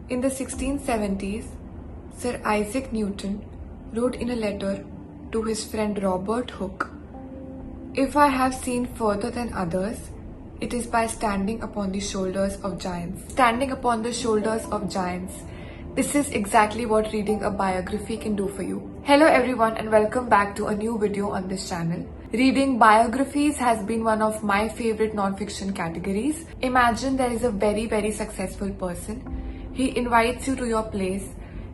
In the 1670s, Sir Isaac Newton wrote in a letter to his friend Robert Hooke, "If I have seen further than others, it is by standing upon the shoulders of giants." Standing upon the shoulders of giants. This is exactly what reading a biography can do for you. Hello everyone and welcome back to a new video on this channel. Reading biographies has been one of my favorite non-fiction categories. Imagine there is a very successful person. He invites you to your place,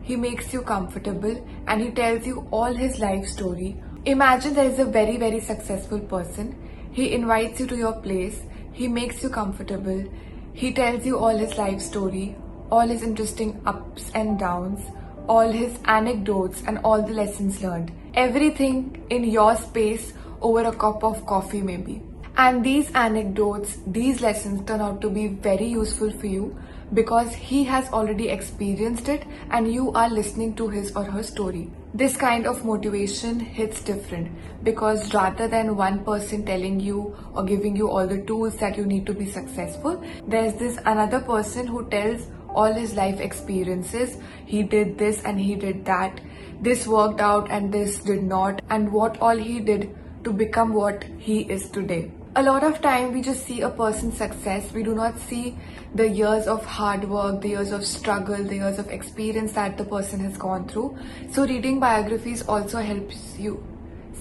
he makes you comfortable and he tells you all his life story. Imagine there is a very successful person. He invites you to your place, he makes you comfortable, he tells you all his life story, all his interesting ups and downs, all his anecdotes and all the lessons learned. Everything in your space over a cup of coffee maybe. And these anecdotes, these lessons turn out to be very useful for you because he has already experienced it and you are listening to his or her story. This kind of motivation hits different because rather than one person telling you or giving you all the tools that you need to be successful, there's this another person who tells all his life experiences. He did this and he did that. This worked out and this did not, and what all he did to become what he is today. A lot of time we just see a person's success. We do not see the years of hard work, the years of struggle, the years of experience that the person has gone through. So reading biographies also helps you.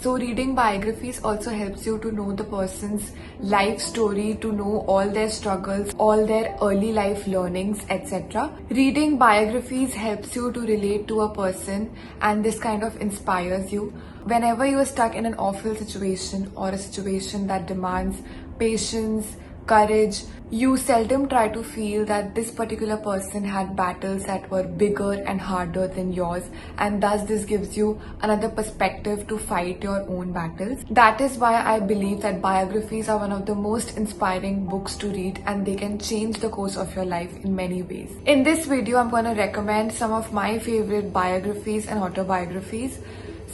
To know the person's life story, to know all their struggles, all their early life learnings, etc. Reading biographies helps you to relate to a person and this kind of inspires you. Whenever you are stuck in an awful situation or a situation that demands patience, courage, you seldom try to feel that this particular person had battles that were bigger and harder than yours, and thus this gives you another perspective to fight your own battles. That is why I believe that biographies are one of the most inspiring books to read and they can change the course of your life in many ways. In this video, I'm going to recommend some of my favorite biographies and autobiographies.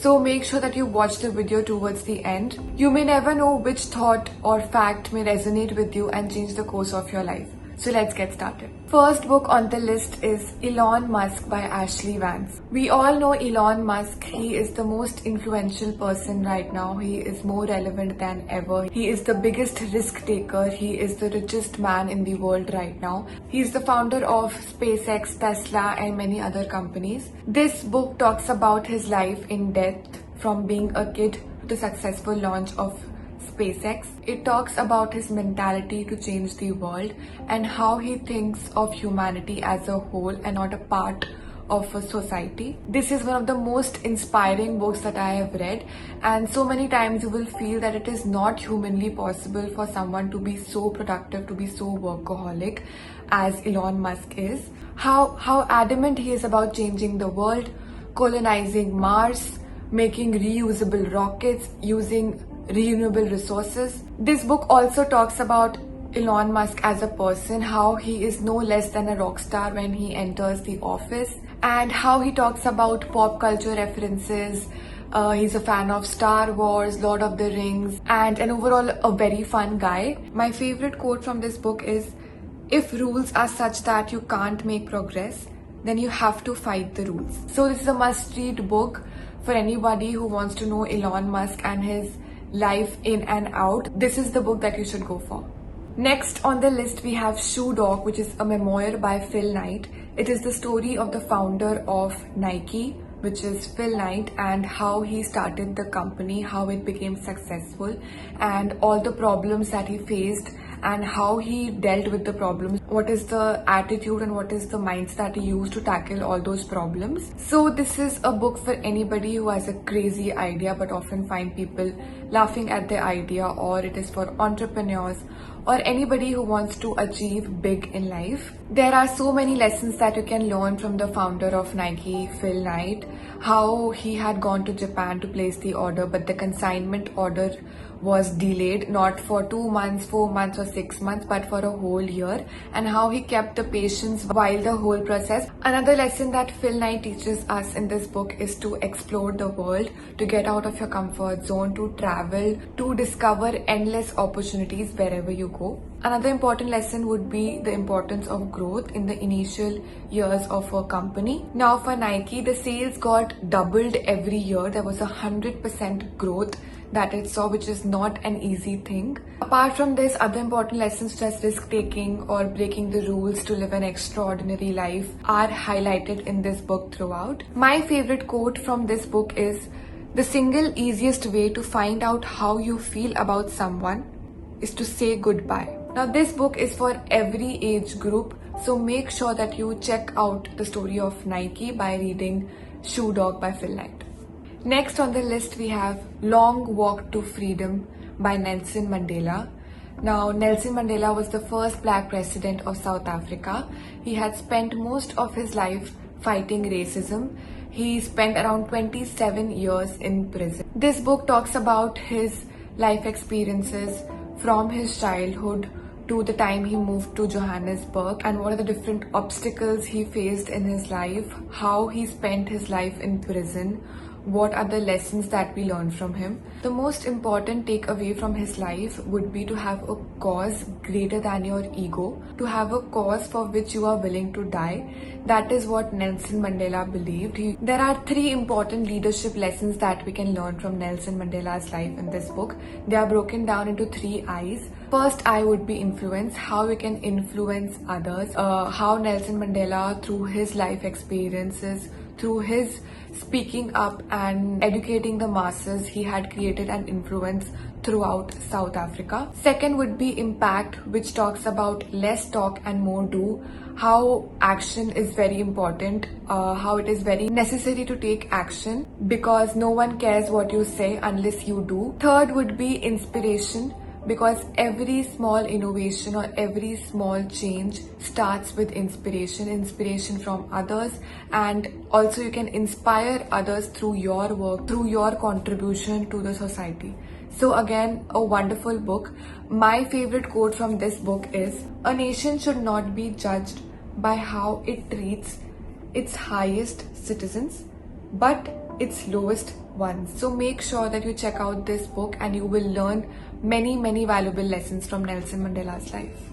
So make sure that you watch the video towards the end. You may never know which thought or fact may resonate with you and change the course of your life. So let's get started. First book on the list is Elon Musk by Ashlee Vance. We all know Elon Musk. He is the most influential person right now. He is more relevant than ever. He is the biggest risk taker. He is the richest man in the world right now. He is the founder of SpaceX, Tesla and many other companies. This book talks about his life in depth from being a kid to the successful launch of SpaceX. It talks about his mentality to change the world and how he thinks of humanity as a whole and not a part of a society. This is one of the most inspiring books that I have read, and so many times you will feel that it is not humanly possible for someone to be so productive, to be so workaholic as Elon Musk is. How adamant he is about changing the world, colonizing Mars, making reusable rockets, using renewable resources. This book also talks about Elon Musk as a person, how he is no less than a rock star when he enters the office, and how he talks about pop culture references. He's a fan of Star Wars, Lord of the Rings, and overall a very fun guy. My favorite quote from this book is, "If rules are such that you can't make progress, then you have to fight the rules." So this is a must-read book for anybody who wants to know Elon Musk and his life in and out. This is the book that you should go for. Next on the list we have Shoe Dog, which is a memoir by Phil Knight. It is the story of the founder of Nike, which is Phil Knight, and how he started the company, how it became successful and all the problems that he faced and how he dealt with the problems, what is the attitude and what is the mindset that he used to tackle all those problems. So this is a book for anybody who has a crazy idea but often find people laughing at their idea, or it is for entrepreneurs or anybody who wants to achieve big in life. There are so many lessons that you can learn from the founder of Nike, Phil Knight, how he had gone to Japan to place the order, but the consignment order was delayed, not for 2 months, 4 months or 6 months, but for a whole year, and how he kept the patience while the whole process. Another lesson that Phil Knight teaches us in this book is to explore the world, to get out of your comfort zone, to travel, to discover endless opportunities wherever you go. Another important lesson would be the importance of growth in the initial years of a company. Now for Nike, the sales got doubled every year. There was 100% growth that it saw, which is not an easy thing. Apart from this, other important lessons such as risk taking or breaking the rules to live an extraordinary life are highlighted in this book throughout. My favorite quote from this book is, "The single easiest way to find out how you feel about someone is to say goodbye." Now this book is for every age group, so make sure that you check out the story of Nike by reading Shoe Dog by Phil Knight. Next on the list we have Long Walk to Freedom by Nelson Mandela. Now Nelson Mandela was the first black president of South Africa. He had spent most of his life fighting racism. He spent around 27 years in prison. This book talks about his life experiences from his childhood to the time he moved to Johannesburg, and what are the different obstacles he faced in his life, how he spent his life in prison, what are the lessons that we learned from him. The most important takeaway from his life would be to have a cause greater than your ego, to have a cause for which you are willing to die. That is what Nelson Mandela believed. There are 3 important leadership lessons that we can learn from Nelson Mandela's life in this book. They are broken down into 3 I's. First I would be influence, how we can influence others, how Nelson Mandela, through his life experiences, through his speaking up and educating the masses, he had created an influence throughout South Africa. Second would be impact, which talks about less talk and more do, how action is very important, how it is very necessary to take action because no one cares what you say unless you do. Third would be inspiration, because every small innovation or every small change starts with inspiration from others, and also you can inspire others through your work, through your contribution to the society. So again, a wonderful book. My favorite quote from this book is, "A nation should not be judged by how it treats its highest citizens, but its lowest ones." So make sure that you check out this book and you will learn many valuable lessons from Nelson Mandela's life.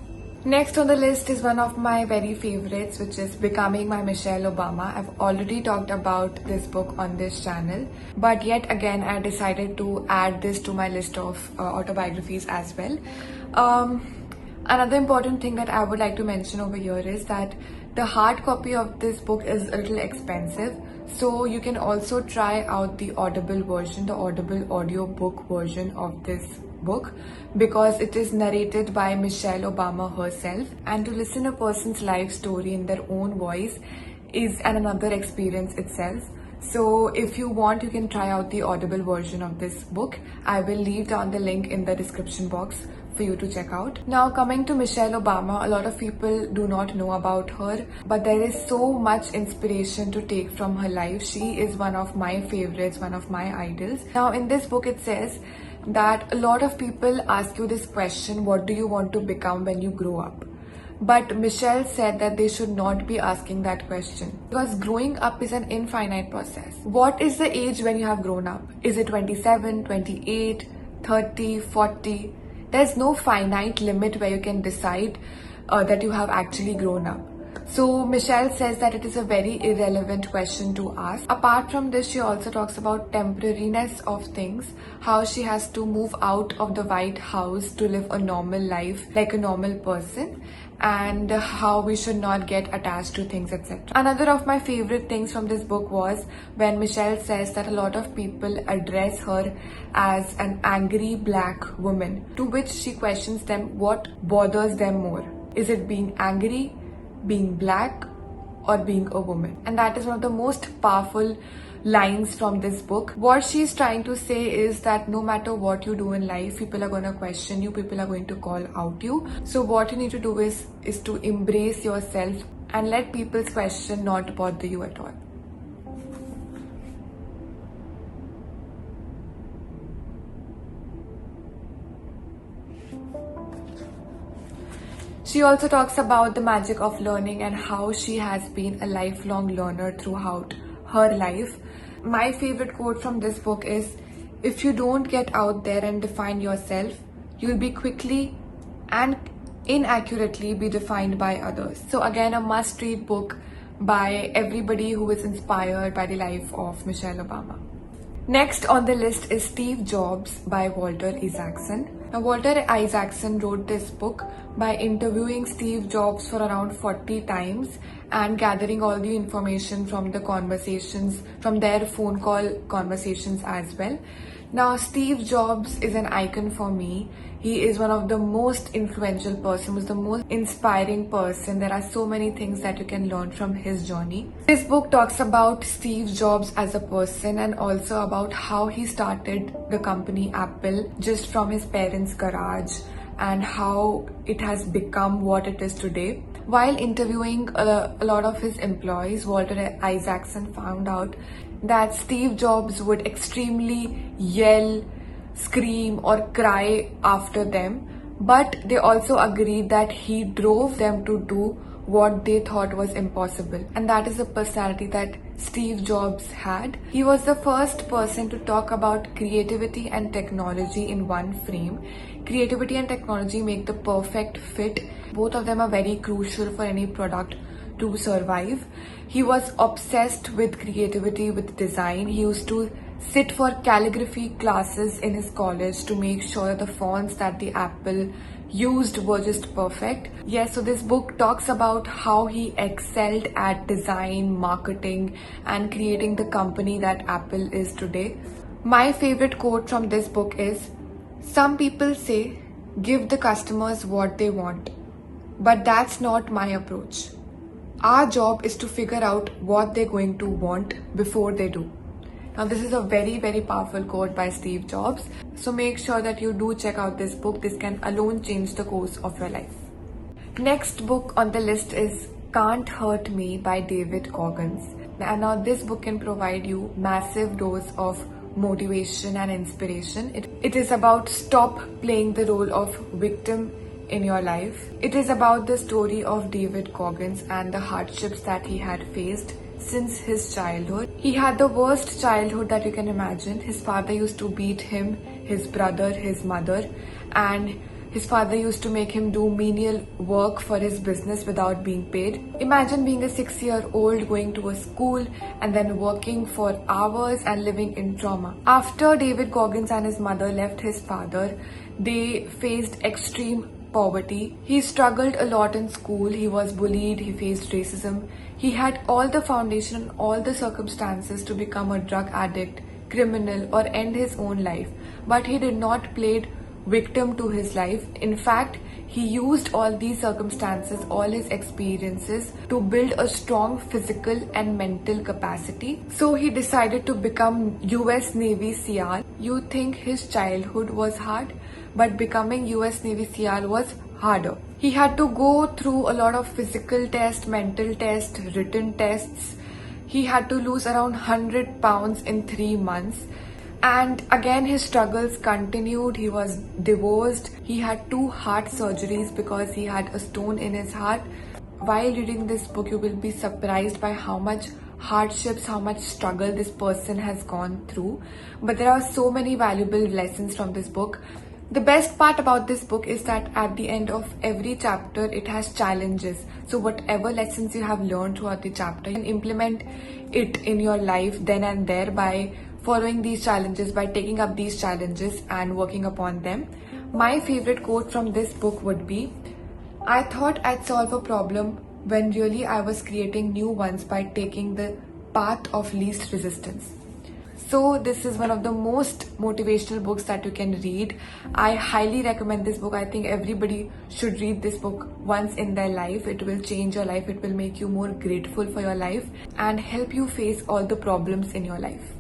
Next on the list is one of my very favorites, which is Becoming My Michelle Obama. I've already talked about this book on this channel, but yet again I decided to add this to my list of autobiographies as well. Another important thing that I would like to mention over here is that the hard copy of this book is a little expensive, so you can also try out the Audible version, the Audible audio book version of this book, because it is narrated by Michelle Obama herself, and to listen a person's life story in their own voice is another experience itself. So if you want, you can try out the Audible version of this book. I will leave down the link in the description box for you to check out. Now coming to Michelle Obama, a lot of people do not know about her, but there is so much inspiration to take from her life. She is one of my favorites, one of my idols. Now in this book it says that a lot of people ask you this question, what do you want to become when you grow up? But Michelle said that they should not be asking that question, because growing up is an infinite process. What is the age when you have grown up? Is it 27, 28, 30, 40? There's no finite limit where you can decide that you have actually grown up. So Michelle says that it is a very irrelevant question to ask. Apart from this, she also talks about temporariness of things, how she has to move out of the White House to live a normal life like a normal person, and how we should not get attached to things, etc. Another of my favorite things from this book was when Michelle says that a lot of people address her as an angry black woman, to which she questions them what bothers them more. Is it being angry, being black, or being a woman? And that is one of the most powerful lines from this book. What she's trying to say is that no matter what you do in life, people are going to question you, people are going to call out you. So what you need to do is to embrace yourself and let people's question not bother you at all. She also talks about the magic of learning and how she has been a lifelong learner throughout her life. My favorite quote from this book is, "If you don't get out there and define yourself, you'll be quickly and inaccurately be defined by others." So again, a must-read book by everybody who is inspired by the life of Michelle Obama. Next on the list is Steve Jobs by Walter Isaacson. Now, Walter Isaacson wrote this book by interviewing Steve Jobs for around 40 times and gathering all the information from the conversations, from their phone call conversations as well. Now, Steve Jobs is an icon for me. He is one of the most influential person, was the most inspiring person. There are so many things that you can learn from his journey. This book talks about Steve Jobs as a person and also about how he started the company Apple just from his parents' garage and how it has become what it is today. While interviewing a lot of his employees, Walter Isaacson found out that Steve Jobs would extremely yell, scream or cry after them, but they also agreed that he drove them to do what they thought was impossible, and that is the personality that Steve Jobs had. He was the first person to talk about creativity and technology in one frame. Creativity and technology make the perfect fit. Both of them are very crucial for any product to survive. He was obsessed with creativity, with design. He used to sit for calligraphy classes in his college to make sure the fonts that the Apple used were just perfect. Yes, so this book talks about how he excelled at design, marketing, and creating the company that Apple is today. My favorite quote from this book is, "Some people say, give the customers what they want, but that's not my approach. Our job is to figure out what they're going to want before they do." Now, this is a very, very powerful quote by Steve Jobs. So make sure that you do check out this book. This can alone change the course of your life. Next book on the list is Can't Hurt Me by David Goggins. And now this book can provide you massive dose of motivation and inspiration. It is about stop playing the role of victim in your life. It is about the story of David Goggins and the hardships that he had faced since his childhood. He had the worst childhood that you can imagine. His father used to beat him, his brother, his mother, and his father used to make him do menial work for his business without being paid. Imagine being a 6-year-old going to a school and then working for hours and living in trauma. After David Goggins and his mother left his father, they faced extreme poverty. He struggled a lot in school. He was bullied. He faced racism. He had all the foundation, all the circumstances to become a drug addict, criminal, or end his own life. But he did not play victim to his life. In fact, he used all these circumstances, all his experiences to build a strong physical and mental capacity. So he decided to become US Navy SEAL. You think his childhood was hard, but becoming US Navy SEAL was harder. He had to go through a lot of physical tests, mental tests, written tests. He had to lose around 100 pounds in 3 months. And again, his struggles continued. He was divorced. He had 2 heart surgeries because he had a stone in his heart. While reading this book, you will be surprised by how much hardships, how much struggle this person has gone through. But there are so many valuable lessons from this book. The best part about this book is that at the end of every chapter, it has challenges. So whatever lessons you have learned throughout the chapter, you can implement it in your life then and there by following these challenges, by taking up these challenges and working upon them. My favorite quote from this book would be, "I thought I'd solve a problem when really I was creating new ones by taking the path of least resistance." So this is one of the most motivational books that you can read. I highly recommend this book. I think everybody should read this book once in their life. It will change your life. It will make you more grateful for your life and help you face all the problems in your life.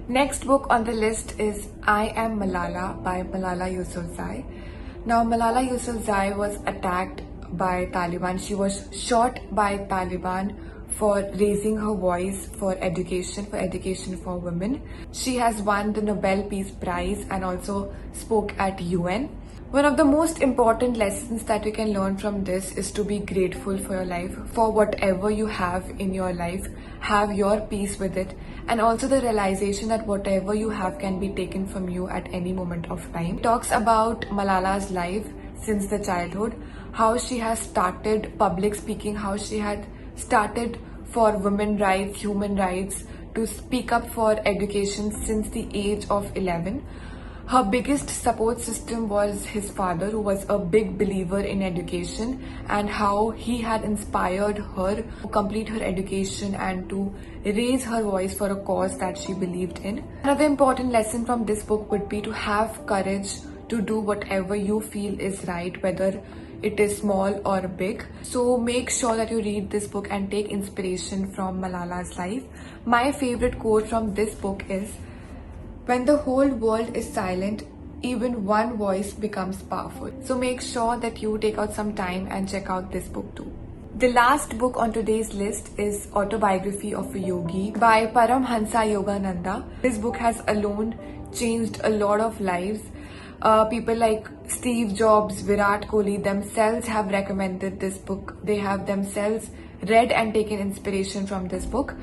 Next book on the list is I Am Malala by Malala Yousafzal. Now, Malala Yousafzal was attacked by Taliban. She was shot by Taliban for raising her voice for education for women. She has won the Nobel Peace Prize and also spoke at UN. One of the most important lessons that you can learn from this is to be grateful for your life, for whatever you have in your life. Have your peace with it, and also the realization that whatever you have can be taken from you at any moment of time. It talks about Malala's life since the childhood, how she has started public speaking, how she had started for women rights, human rights, to speak up for education since the age of 11. Her biggest support system was his father, who was a big believer in education, and how he had inspired her to complete her education and to raise her voice for a cause that she believed in. Another important lesson from this book would be to have courage to do whatever you feel is right, whether it is small or big. So make sure that you read this book and take inspiration from Malala's life. My favorite quote from this book is, "When the whole world is silent, even one voice becomes powerful." So make sure that you take out some time and check out this book too. The last book on today's list is Autobiography of a Yogi by Paramhansa Yogananda. This book has alone changed a lot of lives. People like Steve Jobs, Virat Kohli themselves have recommended this book. They have themselves read and taken inspiration from this book.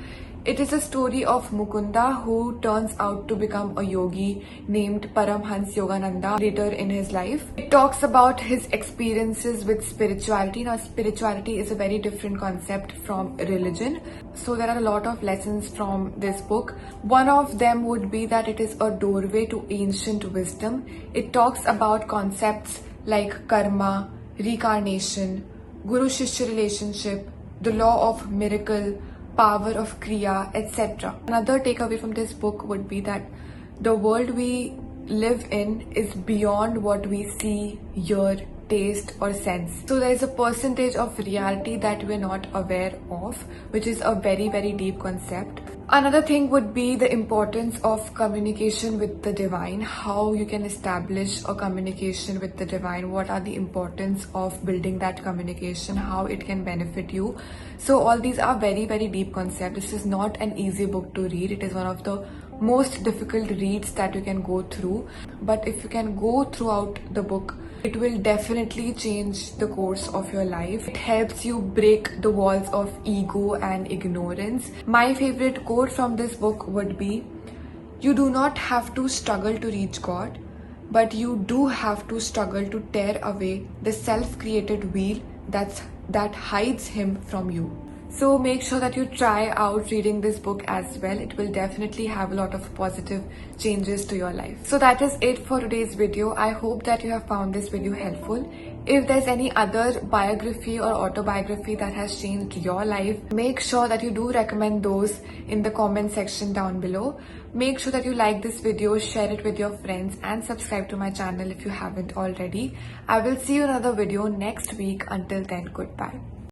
It is a story of Mukunda, who turns out to become a yogi named Paramhansa Yogananda later in his life. It talks about his experiences with spirituality. Now, spirituality is a very different concept from religion. So there are a lot of lessons from this book. One of them would be that it is a doorway to ancient wisdom. It talks about concepts like karma, reincarnation, guru-shishya relationship, the law of miracle, power of kriya, etc. Another takeaway from this book would be that the world we live in is beyond what we see, hear, taste or sense. So there is a percentage of reality that we're not aware of, which is a very, very deep concept. Another thing would be the importance of communication with the divine, how you can establish a communication with the divine, what are the importance of building that communication, how it can benefit you. So all these are very, very deep concepts. This is not an easy book to read. It is one of the most difficult reads that you can go through. But if you can go throughout the book, it will definitely change the course of your life. It helps you break the walls of ego and ignorance. My favorite quote from this book would be, "You do not have to struggle to reach God, but you do have to struggle to tear away the self-created wheel that hides him from you." So make sure that you try out reading this book as well. It will definitely have a lot of positive changes to your life. So that is it for today's video. I hope that you have found this video helpful. If there's any other biography or autobiography that has changed your life, make sure that you do recommend those in the comment section down below. Make sure that you like this video, share it with your friends, and subscribe to my channel if you haven't already. I will see you in another video next week. Until then, goodbye.